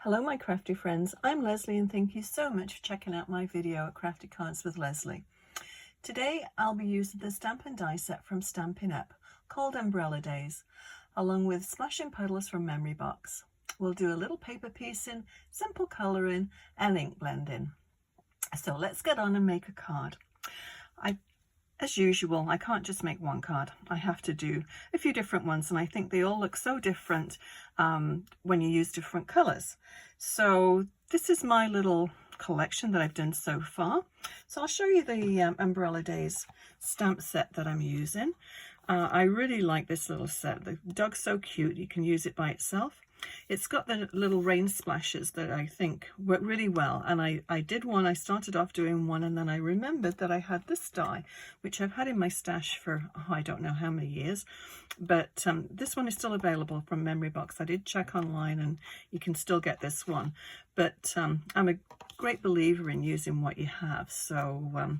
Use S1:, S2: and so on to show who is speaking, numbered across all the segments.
S1: Hello my crafty friends, I'm Leslie and thank you so much for checking out my video at Crafty Cards with Leslie. Today I'll be using the Stampin' die set from Stampin' Up called Umbrella Days, along with Splashing Puddles from Memory Box. We'll do a little paper piecing, simple colouring and ink blending. So let's get on and make a card. As usual, I can't just make one card. I have to do a few different ones, and I think they all look so different when you use different colours. So this is my little collection that I've done so far. So I'll show you the Umbrella Days stamp set that I'm using. I really like this little set. The dog's so cute, you can use it by itself. It's got the little rain splashes that I think work really well, and I did one. I started off doing one, and then I remembered that I had this die, which I've had in my stash for I don't know how many years, but this one is still available from Memory Box. I did check online and you can still get this one, but I'm a great believer in using what you have. So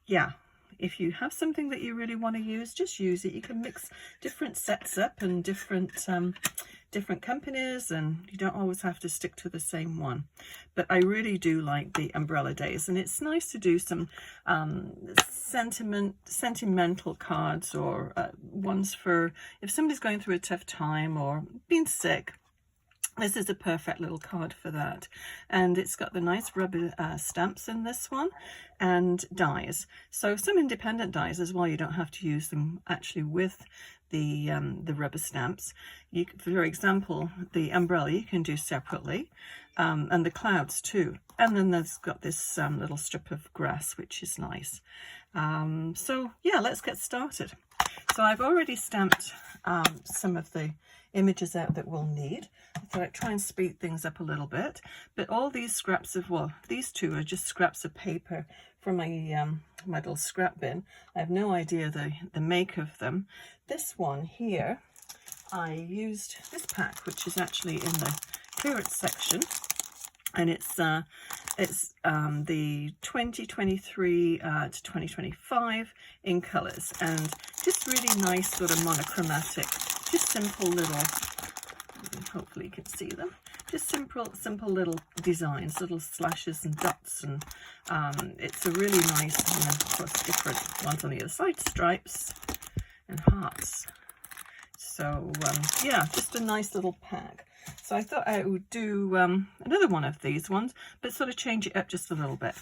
S1: yeah, if you have something that you really want to use, just use it. You can mix different sets up and different companies, and you don't always have to stick to the same one. But I really do like the Umbrella Days, and it's nice to do some sentimental cards, or ones for if somebody's going through a tough time or being sick. This is a perfect little card for that. And it's got the nice rubber stamps in this one, and dies. So some independent dies as well. You don't have to use them actually with the rubber stamps. For example, the umbrella you can do separately, and the clouds too. And then there's got this little strip of grass, which is nice. So yeah, let's get started. So I've already stamped some of the images out that we'll need. I thought I'd try and speed things up a little bit, but all these scraps of, well, these two are just scraps of paper from my my little scrap bin. I have no idea the make of them. This one here, I used this pack, which is actually in the clearance section, and it's the 2023 to 2025 in colours, and just really nice sort of monochromatic, just simple little, hopefully you can see them, just simple little designs, little slashes and dots, and it's a really nice, and then of course different ones on the other side, stripes and hearts. So yeah, just a nice little pack. So I thought I would do another one of these ones, but sort of change it up just a little bit.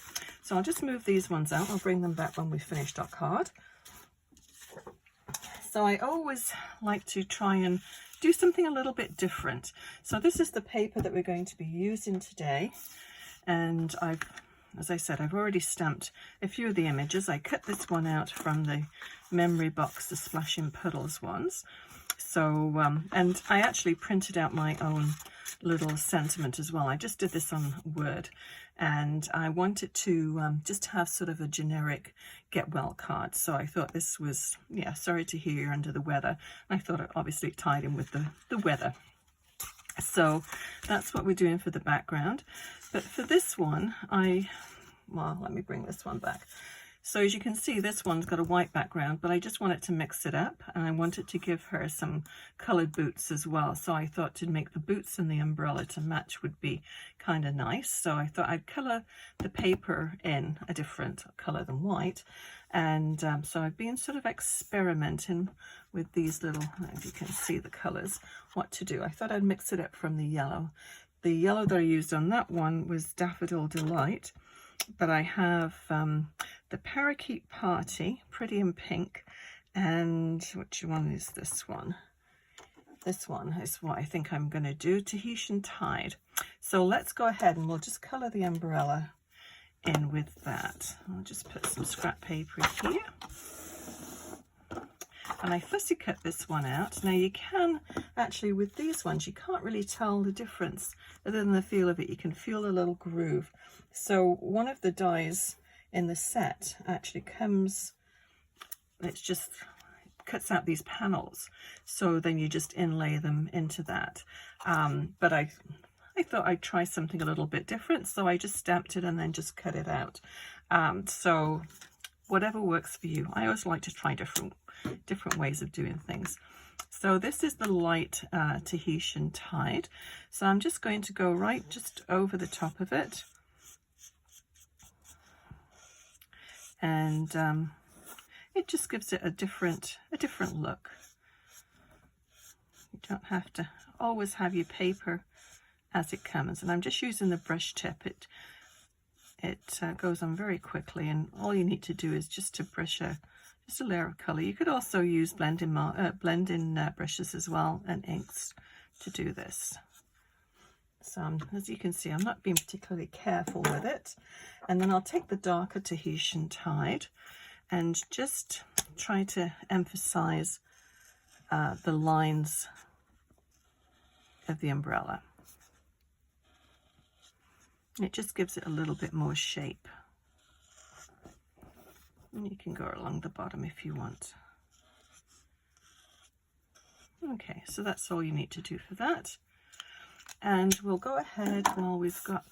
S1: So I'll just move these ones out. I'll bring them back when we've finished our card. So I always like to try and do something a little bit different. So this is the paper that we're going to be using today. And as I said, I've already stamped a few of the images. I cut this one out from the Memory Box, the Splashing Puddles ones. So, and I actually printed out my own little sentiment as well. I just did this on Word, and I wanted to just have sort of a generic get well card. So I thought this was, yeah, sorry to hear you're under the weather. I thought it obviously tied in with the weather. So that's what we're doing for the background. But for this one, well, let me bring this one back. So as you can see, this one's got a white background, but I just wanted to mix it up, and I wanted to give her some colored boots as well. So I thought to make the boots and the umbrella to match would be kind of nice. So I thought I'd color the paper in a different color than white. And so I've been sort of experimenting with these little, if you can see the colors, what to do. I thought I'd mix it up from the yellow. The yellow that I used on that one was Daffodil Delight, but I have the Parakeet Party, pretty in pink, and which one is this one? This one is what I think I'm going to do, Tahitian Tide. So let's go ahead and we'll just colour the umbrella in with that. I'll just put some scrap paper here. And I fussy cut this one out. Now you can actually, with these ones, you can't really tell the difference other than the feel of it. You can feel a little groove. So one of the dies in the set actually comes, it's just cuts out these panels. So then you just inlay them into that. But I thought I'd try something a little bit different. So I just stamped it and then just cut it out. So whatever works for you. I always like to try different ways of doing things. So this is the light Tahitian tide. So I'm just going to go right just over the top of it. And it just gives it a different look. You don't have to always have your paper as it comes. And I'm just using the brush tip. It goes on very quickly, and all you need to do is just to brush just a layer of color. You could also use blend-in brushes as well, and inks to do this. So as you can see, I'm not being particularly careful with it. And then I'll take the darker Tahitian tide and just try to emphasize the lines of the umbrella. It just gives it a little bit more shape. And you can go along the bottom if you want. Okay, so that's all you need to do for that. And we'll go ahead while we've got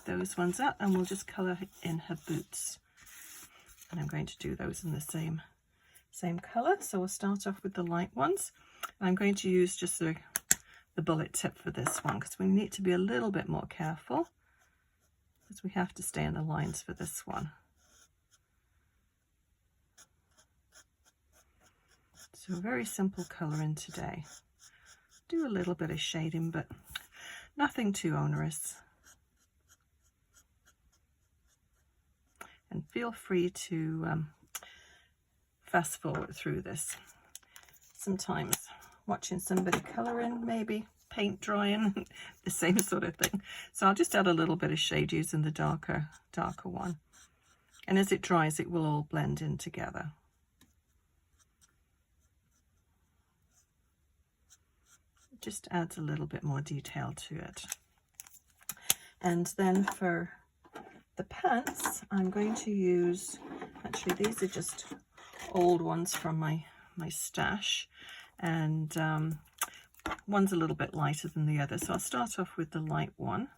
S1: those ones up, and we'll just colour in her boots. And I'm going to do those in the same colour. So we'll start off with the light ones. And I'm going to use just the bullet tip for this one, because we need to be a little bit more careful, because we have to stay in the lines for this one. So very simple colouring today. Do a little bit of shading, but nothing too onerous. And feel free to fast forward through this. Sometimes watching somebody colouring, maybe paint drying, the same sort of thing. So I'll just add a little bit of shade using the darker one. And as it dries, it will all blend in together. It just adds a little bit more detail to it. And then for the pants, I'm going to use, actually these are just old ones from my stash, and one's a little bit lighter than the other, so I'll start off with the light one.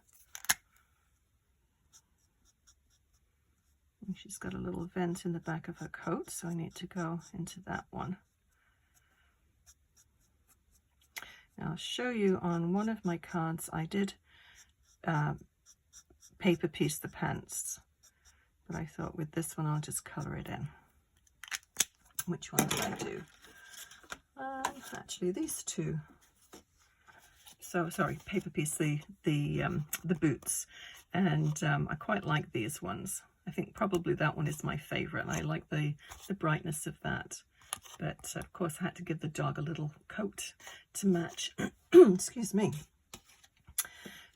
S1: And she's got a little vent in the back of her coat, so I need to go into that one. Now I'll show you on one of my cards I did paper piece the pants, but I thought with this one I'll just colour it in. Which one did I do? Actually these two. So sorry, paper piece the boots, and I quite like these ones. I think probably that one is my favourite, and I like the brightness of that. But of course I had to give the dog a little coat to match. Excuse me.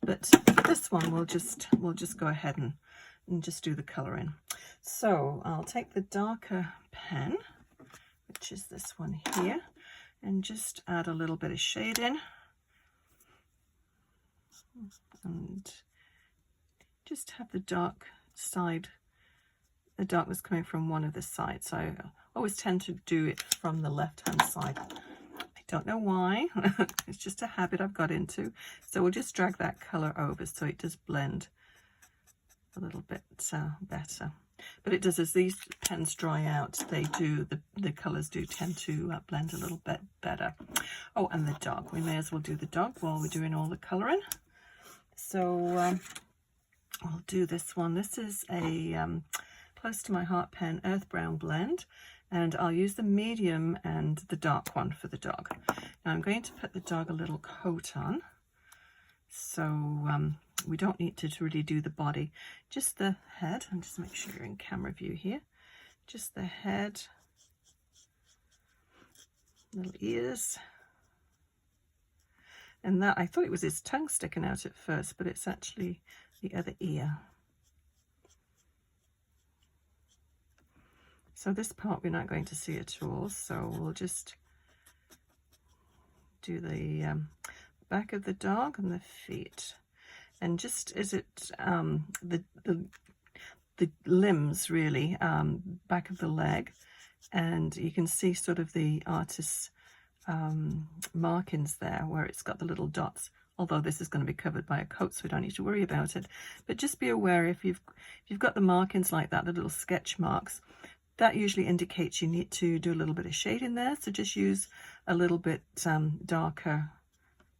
S1: But this one we'll just go ahead and just do the colouring. So I'll take the darker pen, which is this one here, and just add a little bit of shade in. And just have the dark side, the darkness coming from one of the sides. So I always tend to do it from the left hand side. I don't know why. It's just a habit I've got into. So we'll just drag that colour over so it does blend a little bit better. But it does, as these pens dry out, they do, the colours do tend to blend a little bit better. Oh, and the dog. We may as well do the dog while we're doing all the colouring. So I'll do this one. This is a close to my heart pen earth brown blend, and I'll use the medium and the dark one for the dog. Now I'm going to put the dog a little coat on, so we don't need to really do the body, just the head. And just make sure you're in camera view here. Just the head, little ears. And that, I thought it was his tongue sticking out at first, but it's actually the other ear. So this part we're not going to see at all, so we'll just do the back of the dog and the feet. And just as it, the limbs really, back of the leg, and you can see sort of the artist's markings there where it's got the little dots, although this is going to be covered by a coat, so we don't need to worry about it. But just be aware, if you've got the markings like that, the little sketch marks, that usually indicates you need to do a little bit of shade in there. So just use a little bit darker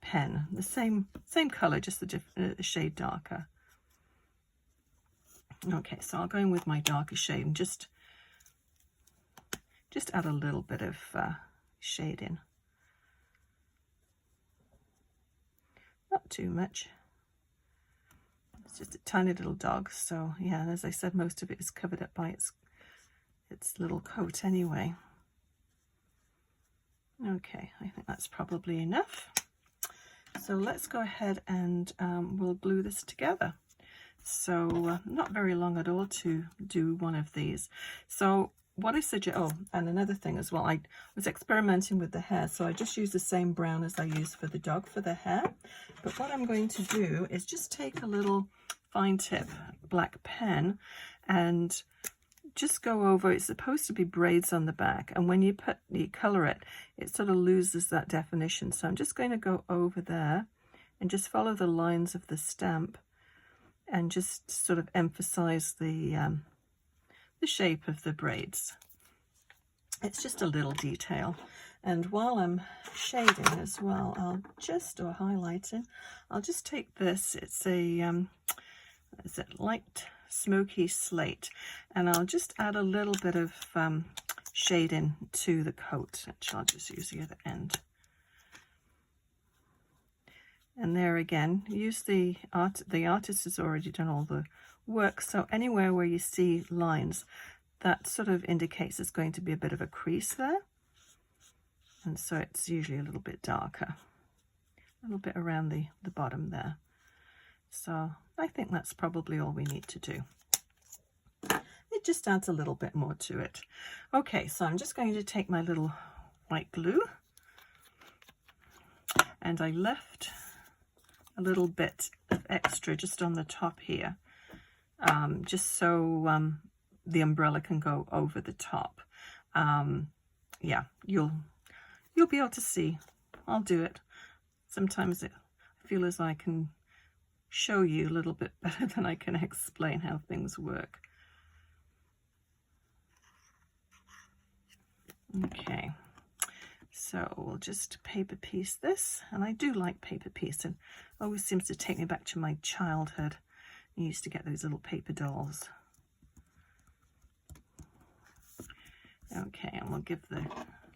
S1: pen, the same color, just a shade darker. Okay, so I'll go in with my darker shade and just add a little bit of shade in. Not too much. It's just a tiny little dog, so yeah, as I said, most of it is covered up by its little coat anyway. Okay, I think that's probably enough. So let's go ahead and we'll glue this together. So not very long at all to do one of these. So what I suggest, oh, and another thing as well, I was experimenting with the hair, so I just used the same brown as I used for the dog for the hair. But what I'm going to do is just take a little fine tip black pen and just go over, it's supposed to be braids on the back, and when you color it, it sort of loses that definition. So I'm just going to go over there and just follow the lines of the stamp and just sort of emphasize the shape of the braids. It's just a little detail. And while I'm shading as well, or highlighting, I'll just take this, it's a light smoky slate, and I'll just add a little bit of shading to the coat. Actually, I'll just use the other end. And there again, use the artist has already done all the work, so anywhere where you see lines, that sort of indicates there's going to be a bit of a crease there, and so it's usually a little bit darker, a little bit around the bottom there. So I think that's probably all we need to do. It just adds a little bit more to it. Okay, so I'm just going to take my little white glue, and I left a little bit of extra just on the top here, just so the umbrella can go over the top. Yeah, you'll be able to see. I'll do it. Sometimes I feel as I can show you a little bit better than I can explain how things work. Okay, so we'll just paper piece this, and I do like paper piecing. It always seems to take me back to my childhood. I used to get those little paper dolls. Okay, and we'll give the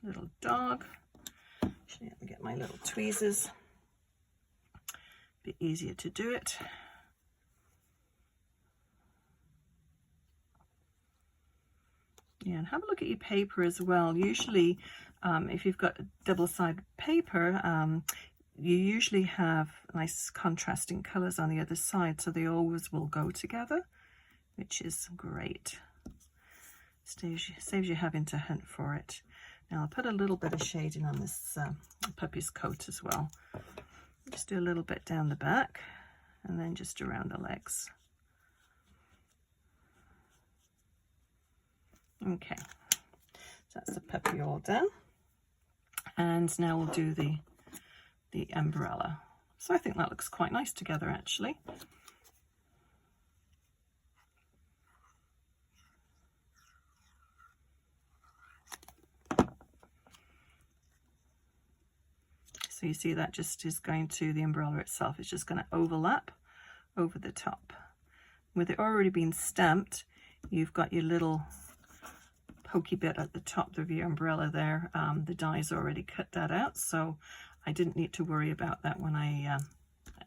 S1: little dog, actually let me get my little tweezers, a bit easier to do it. Yeah, and have a look at your paper as well. Usually, if you've got double-sided paper, you usually have nice contrasting colors on the other side, so they always will go together, which is great. Saves you having to hunt for it. Now I'll put a little bit of shading on this puppy's coat as well. Just do a little bit down the back, and then just around the legs. Okay, so that's the puppy all done, and now we'll do the umbrella. So I think that looks quite nice together, actually. So you see that just is going to the umbrella itself. It's just going to overlap over the top. With it already being stamped, you've got your little pokey bit at the top of your umbrella there. The die's already cut that out, so I didn't need to worry about that when I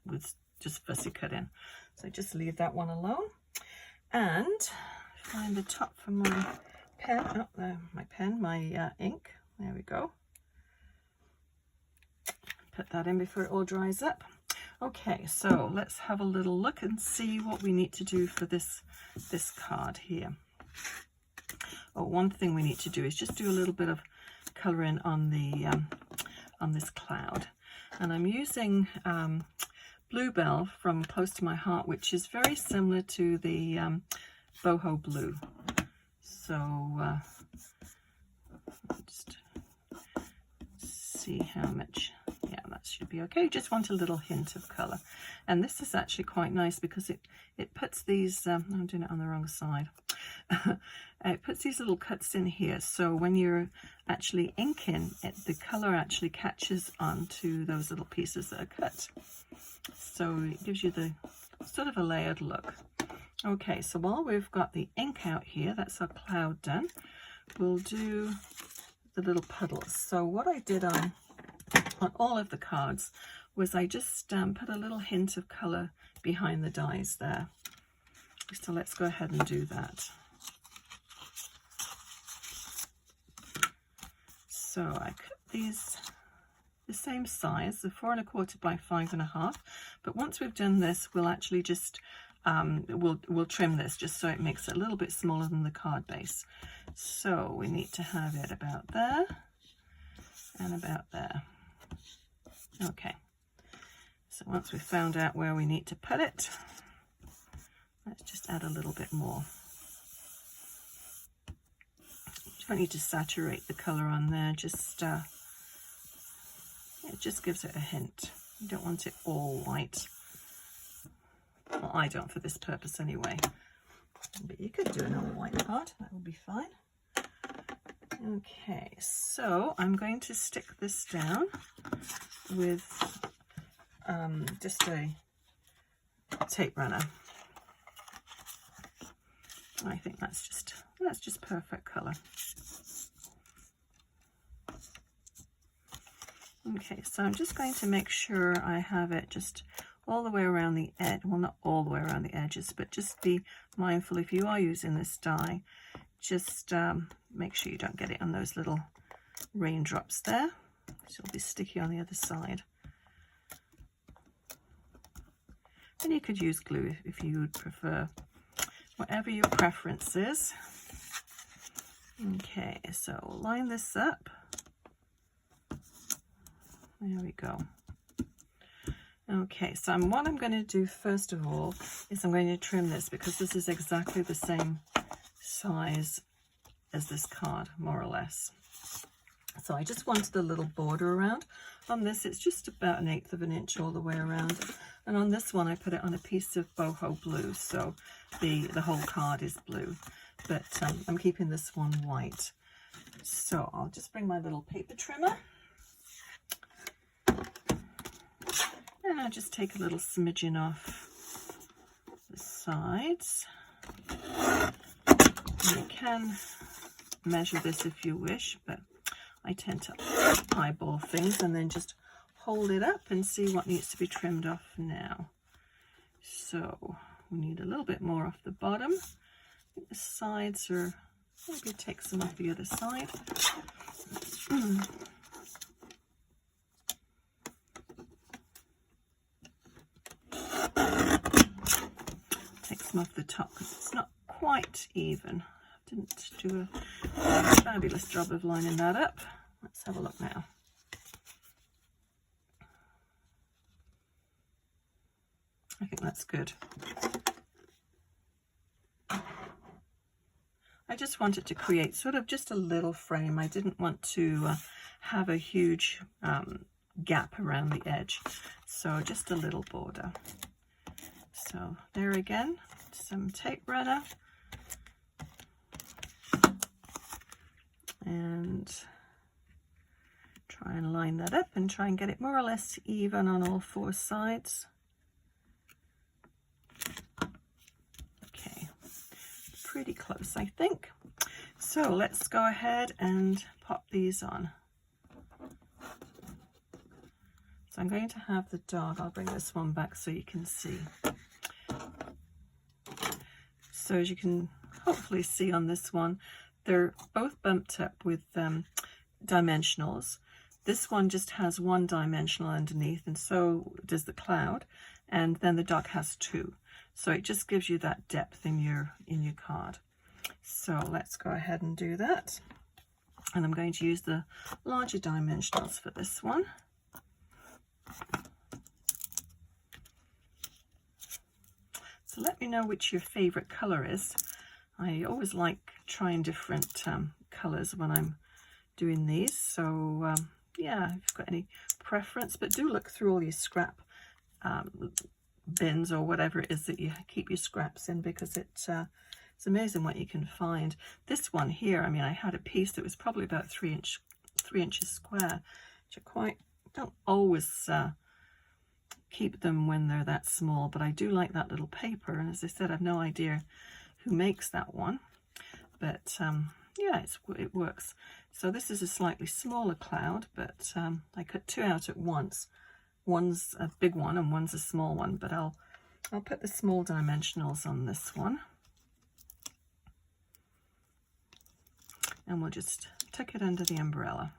S1: was just fussy cutting. So just leave that one alone, and find the top for my pen. Oh, no, my ink. There we go. Put that in before it all dries up. Okay, so let's have a little look and see what we need to do for this card here. Oh, one thing we need to do is just do a little bit of colouring on the on this cloud, and I'm using Bluebell from Close to My Heart, which is very similar to the Boho blue. So just see how much. Yeah, that should be okay. Just want a little hint of colour, and this is actually quite nice because it puts these. I'm doing it on the wrong side. It puts these little cuts in here, so when you're actually inking it, the color actually catches onto those little pieces that are cut. So it gives you the sort of a layered look. Okay, so while we've got the ink out here, that's our cloud done, we'll do the little puddles. So what I did on all of the cards was I just put a little hint of color behind the dies there. So let's go ahead and do that. So I cut these the same size, the 4 1/4 by 5 1/2. But once we've done this, we'll actually just we'll trim this just so it makes it a little bit smaller than the card base. So we need to have it about there and about there. Okay. So once we've found out where we need to put it, let's just add a little bit more. You don't need to saturate the color on there, just it just gives it a hint. You don't want it all white. Well, I don't for this purpose anyway. But you could do another white card, that would be fine. Okay, so I'm going to stick this down with just a tape runner. I think that's just perfect color. Okay, so I'm just going to make sure I have it just all the way around the edge. Well, not all the way around the edges, but just be mindful if you are using this die, just make sure you don't get it on those little raindrops there. So it'll be sticky on the other side. And you could use glue if you would prefer, whatever your preference is. Okay, so line this up. There we go. Okay, so what I'm going to do first of all is I'm going to trim this because this is exactly the same size as this card, more or less. So I just wanted a little border around. On this, it's just about 1/8 of an inch all the way around. And on this one, I put it on a piece of boho blue, so the whole card is blue. But I'm keeping this one white. So I'll just bring my little paper trimmer. And I'll just take a little smidgen off the sides. You can measure this if you wish, but I tend to eyeball things and then just hold it up and see what needs to be trimmed off now. So we need a little bit more off the bottom. I think the sides are, maybe take some off the other side. Take some off the top because it's not quite even. I didn't do a fabulous job of lining that up. Let's have a look now. I think that's good. I just wanted to create sort of just a little frame. I didn't want to have a huge gap around the edge, so just a little border. So there again, some tape runner, and try and line that up and try and get it more or less even on all 4 sides. Okay, pretty close, I think. So let's go ahead and pop these on. So I'm going to have the dog. I'll bring this one back so you can see. So as you can hopefully see on this one, they're both bumped up with dimensionals. This one just has 1 dimensional underneath, and so does the cloud, and then the dog has 2. So it just gives you that depth in your card. So let's go ahead and do that. And I'm going to use the larger dimensionals for this one. So let me know which your favorite color is. I always like trying different colors when I'm doing these. So yeah, if you've got any preference, but do look through all your scrap bins or whatever it is that you keep your scraps in, because it It's amazing what you can find. This one here, I mean, I had a piece that was probably about 3 inches square, which don't always keep them when they're that small, but I do like that little paper. And as I said, I've no idea who makes that one, but yeah, it works. So this is a slightly smaller cloud, but I cut 2 out at once. One's a big one and one's a small one, but I'll put the small dimensionals on this one. And we'll just tuck it under the umbrella.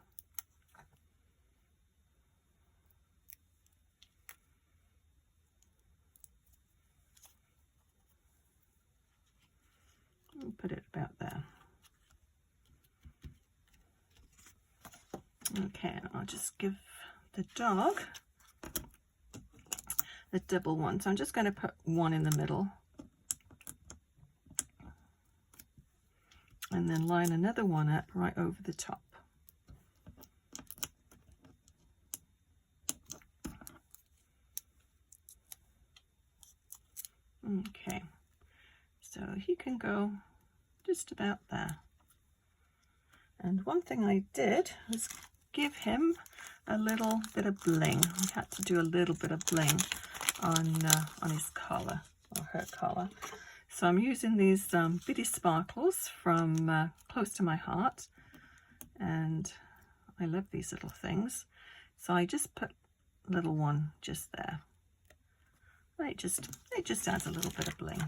S1: We'll put it about there. Okay, and I'll just give the dog the double one. So I'm just going to put one in the middle. And then line another one up right over the top. Okay, so he can go just about there. And one thing I did was give him a little bit of bling. I had to do a little bit of bling on his collar, or her collar. So I'm using these bitty sparkles from Close to My Heart, and I love these little things. So I just put a little one just there. It just adds a little bit of bling.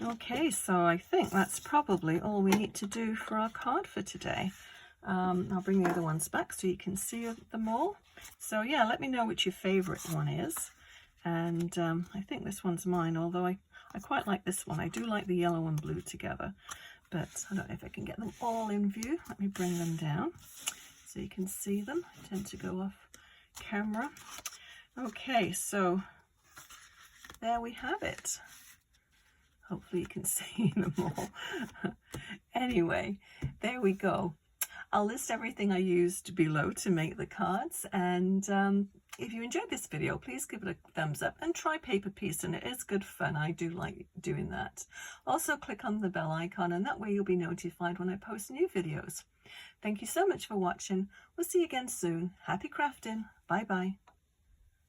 S1: Okay, so I think that's probably all we need to do for our card for today. I'll bring the other ones back so you can see them all. So yeah, let me know which your favorite one is. And I think this one's mine, although I quite like this one. I do like the yellow and blue together, but I don't know if I can get them all in view. Let me bring them down so you can see them. I tend to go off camera. Okay, so there we have it. Hopefully you can see them all. Anyway, there we go. I'll list everything I used below to make the cards, and if you enjoyed this video, please give it a thumbs up and try paper piecing. It is good fun. I do like doing that. Also click on the bell icon, and that way you'll be notified when I post new videos. Thank you so much for watching. We'll see you again soon. Happy crafting. Bye bye.